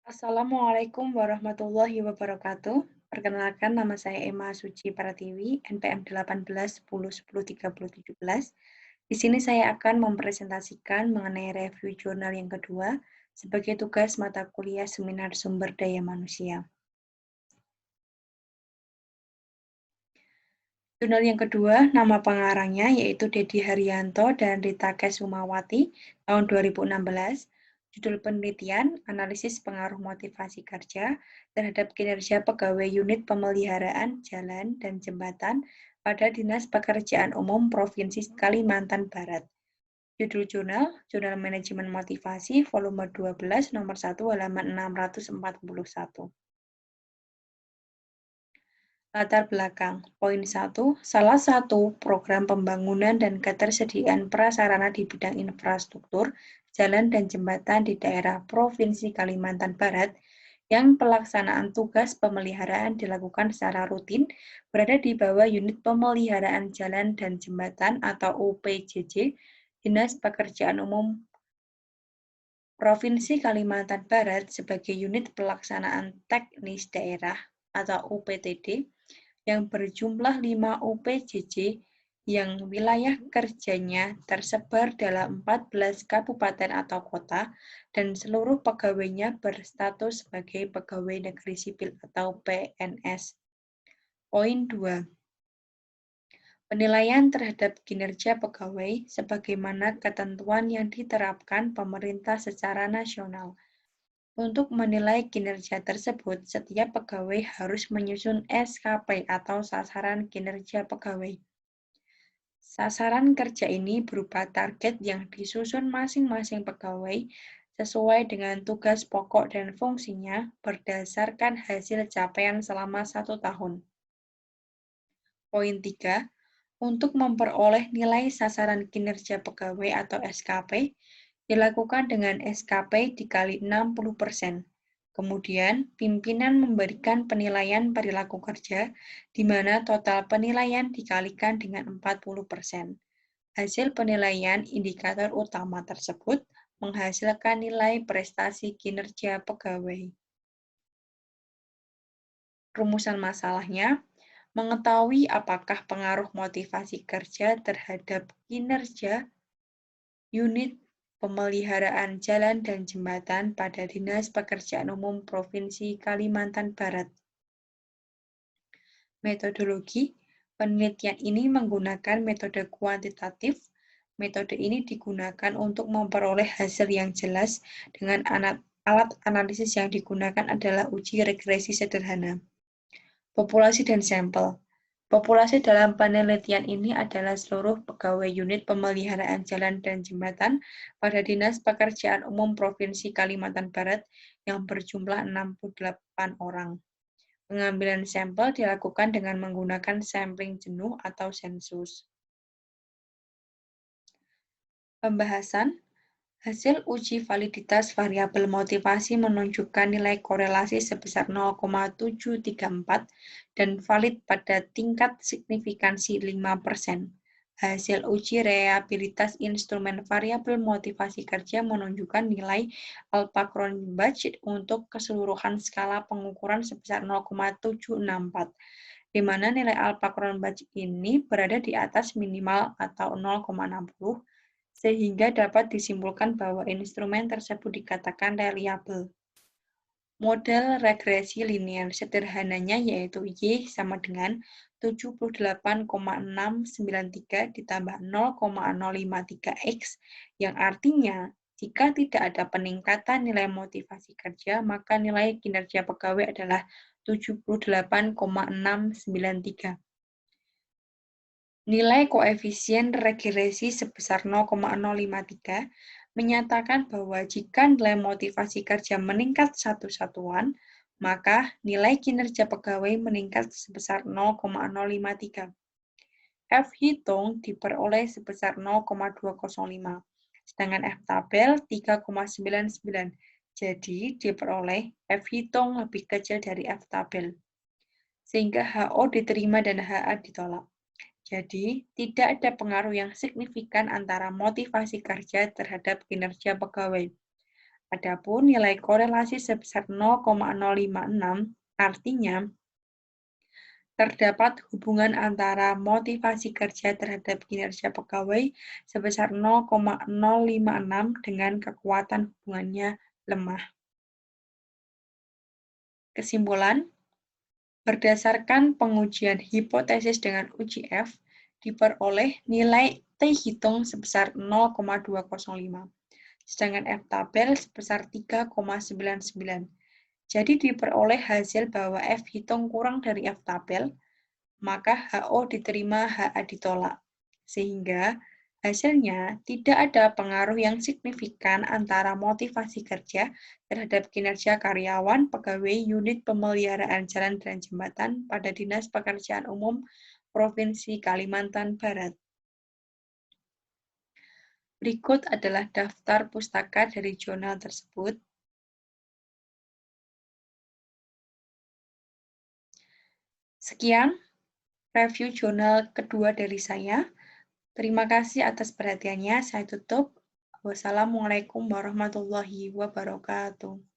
Assalamualaikum warahmatullahi wabarakatuh. Perkenalkan, nama saya Emma Suci Pratiwi, NPM 18 10 10 30 17. Di sini saya akan mempresentasikan mengenai review jurnal yang kedua sebagai tugas mata kuliah Seminar Sumber Daya Manusia. Jurnal yang kedua, nama pengarangnya yaitu Dedi Haryanto dan Rita Kesumawati tahun 2016. Judul penelitian, Analisis Pengaruh Motivasi Kerja terhadap Kinerja Pegawai Unit Pemeliharaan Jalan dan Jembatan pada Dinas Pekerjaan Umum Provinsi Kalimantan Barat. Judul jurnal, Jurnal Manajemen Motivasi, volume 12, nomor 1, halaman 641. Latar belakang. Poin 1, salah satu program pembangunan dan ketersediaan prasarana di bidang infrastruktur, jalan dan jembatan di daerah Provinsi Kalimantan Barat yang pelaksanaan tugas pemeliharaan dilakukan secara rutin berada di bawah Unit Pemeliharaan Jalan dan Jembatan atau UPJJ, Dinas Pekerjaan Umum Provinsi Kalimantan Barat sebagai unit pelaksanaan teknis daerah atau UPTD yang berjumlah 5 UPJJ yang wilayah kerjanya tersebar dalam 14 kabupaten atau kota dan seluruh pegawainya berstatus sebagai pegawai negeri sipil atau PNS. Poin 2. Penilaian terhadap kinerja pegawai sebagaimana ketentuan yang diterapkan pemerintah secara nasional. Untuk menilai kinerja tersebut, setiap pegawai harus menyusun SKP atau sasaran kinerja pegawai. Sasaran kerja ini berupa target yang disusun masing-masing pegawai sesuai dengan tugas pokok dan fungsinya berdasarkan hasil capaian selama 1 tahun. Poin 3. Untuk memperoleh nilai sasaran kinerja pegawai atau SKP, dilakukan dengan SKP dikali 60%. Kemudian, pimpinan memberikan penilaian perilaku kerja, di mana total penilaian dikalikan dengan 40%. Hasil penilaian indikator utama tersebut menghasilkan nilai prestasi kinerja pegawai. Rumusan masalahnya, mengetahui apakah pengaruh motivasi kerja terhadap kinerja unit pemeliharaan jalan dan jembatan pada Dinas Pekerjaan Umum Provinsi Kalimantan Barat. Metodologi, penelitian ini menggunakan metode kuantitatif. Metode ini digunakan untuk memperoleh hasil yang jelas dengan alat analisis yang digunakan adalah uji regresi sederhana. Populasi dan sampel. Populasi dalam penelitian ini adalah seluruh pegawai unit pemeliharaan jalan dan jembatan pada Dinas Pekerjaan Umum Provinsi Kalimantan Barat yang berjumlah 68 orang. Pengambilan sampel dilakukan dengan menggunakan sampling jenuh atau sensus. Pembahasan. Hasil uji validitas variabel motivasi menunjukkan nilai korelasi sebesar 0,734 dan valid pada tingkat signifikansi 5%. Hasil uji reliabilitas instrumen variabel motivasi kerja menunjukkan nilai Alpha-Cronbach untuk keseluruhan skala pengukuran sebesar 0,764, di mana nilai Alpha-Cronbach ini berada di atas minimal atau 0,60, sehingga dapat disimpulkan bahwa instrumen tersebut dikatakan reliabel. Model regresi linear sederhananya yaitu Y sama dengan 78,693 ditambah 0,053X, yang artinya jika tidak ada peningkatan nilai motivasi kerja, maka nilai kinerja pegawai adalah 78,693. Nilai koefisien regresi sebesar 0,053 menyatakan bahwa jika nilai motivasi kerja meningkat satu satuan, maka nilai kinerja pegawai meningkat sebesar 0,053. F hitung diperoleh sebesar 0,205, sedangkan F tabel 3,99. Jadi diperoleh F hitung lebih kecil dari F tabel, sehingga HO diterima dan HA ditolak. Jadi, tidak ada pengaruh yang signifikan antara motivasi kerja terhadap kinerja pegawai. Adapun nilai korelasi sebesar 0,056 artinya terdapat hubungan antara motivasi kerja terhadap kinerja pegawai sebesar 0,056 dengan kekuatan hubungannya lemah. Kesimpulan, berdasarkan pengujian hipotesis dengan uji F, diperoleh nilai T hitung sebesar 0,205, sedangkan F tabel sebesar 3,99. Jadi diperoleh hasil bahwa F hitung kurang dari F tabel, maka HO diterima, HA ditolak. Sehingga hasilnya tidak ada pengaruh yang signifikan antara motivasi kerja terhadap kinerja karyawan pegawai unit pemeliharaan jalan dan jembatan pada Dinas Pekerjaan Umum Provinsi Kalimantan Barat. Berikut adalah daftar pustaka dari jurnal tersebut. Sekian review jurnal kedua dari saya. Terima kasih atas perhatiannya. Saya tutup. Wassalamualaikum warahmatullahi wabarakatuh.